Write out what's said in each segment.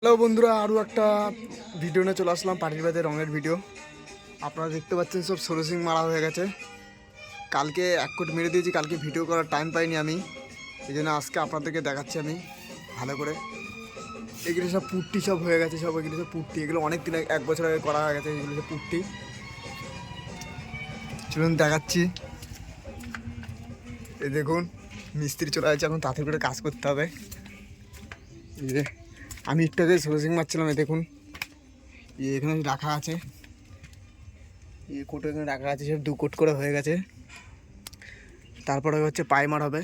Hello বন্ধুরা, আরও একটা ভিডিও নিয়ে চলে আসলাম। পার্টির বাদে রঙের ভিডিও। আপনারা দেখতে পাচ্ছেন সব সোলসিং মারা হয়ে গেছে। কালকে এক কোট মেরে দিয়েছি, কালকে ভিডিও করার টাইম পাইনি আমি, এই জন্য আজকে আপনাদেরকে দেখাচ্ছি আমি ভালো করে। এগুলো সব পুট্টি সব হয়ে গেছে, সব এগুলো সব পুট্টি, এগুলো অনেক দিন এক বছর আগে করা হয়ে গেছে। এগুলো সব পুট্টি, চলুন দেখাচ্ছি। এই দেখুন মিস্ত্রি চলে আসছে, এখন তাড়াতাড়ি করে কাজ করতে হবে। এই যে আমি একটু আগে সোলসিং মারছিলাম, এই দেখুন এখানে রাখা আছে, এই কোটো এখানে রাখা আছে, সব 2 কোট করে হয়ে গেছে। তারপরে হচ্ছে পাইমার হবে,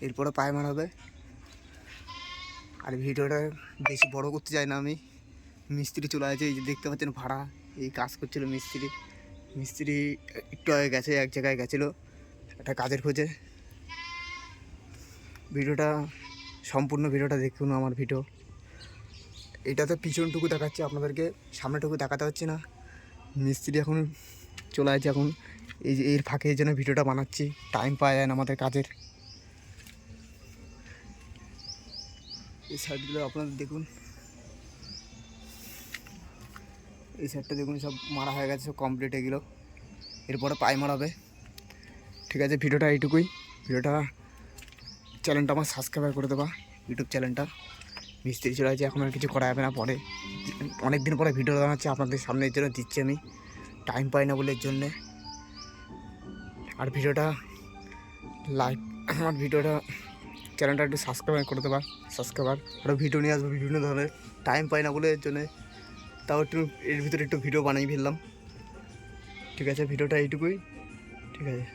এরপরে পাইমার হবে। আর ভিডিওটা বেশি বড় করতে চাই না আমি। মিস্ত্রি চলে আসছে, এই যে দেখতে পাচ্ছেন ভাড়া, এই কাজ করছিল মিস্ত্রি একটু আগে গেছে, এক জায়গায় গেছিলো একটা কাজের খোঁজে। ভিডিওটা সম্পূর্ণ ভিডিওটা দেখুন আমার ভিডিও। এটাতে পিছনটুকু দেখাচ্ছি আপনাদেরকে, সামনেটুকু দেখাতে হচ্ছে না। মিস্ত্রি এখন চলে আসছে, এখন এই যে এর ফাঁকে এই জন্য ভিডিওটা বানাচ্ছি, টাইম পাওয়া যায় না আমাদের কাজের। এই সাইডগুলো আপনাদের দেখুন, এই সাইডটা দেখুন সব মারা হয়ে গেছে, সব কমপ্লিট এগুলো। এরপরে পাইমার হবে। ঠিক আছে, ভিডিওটা এইটুকুই। চ্যানেলটা আমার সাবস্ক্রাইব করে দেবা, ইউটিউব চ্যানেলটা। মিস্ত্রি চলে আছে, এখন আর কিছু করা যাবে না। পরে অনেক দিন পরে ভিডিও বানাচ্ছি আপনাদের সামনে, এর জন্য দিচ্ছি আমি, টাইম পাই না বলে এর জন্যে। আর ভিডিওটা লাইক, আমার ভিডিওটা চ্যানেলটা একটু সাবস্ক্রাইব করে দেবা, আরও ভিডিও নিয়ে আসবো বিভিন্ন ধরনের। টাইম পাই না বলে এর জন্যে, তাও একটু এর ভিতরে একটু ভিডিও বানিয়ে ফেললাম। ঠিক আছে, ভিডিওটা এইটুকুই। ঠিক আছে।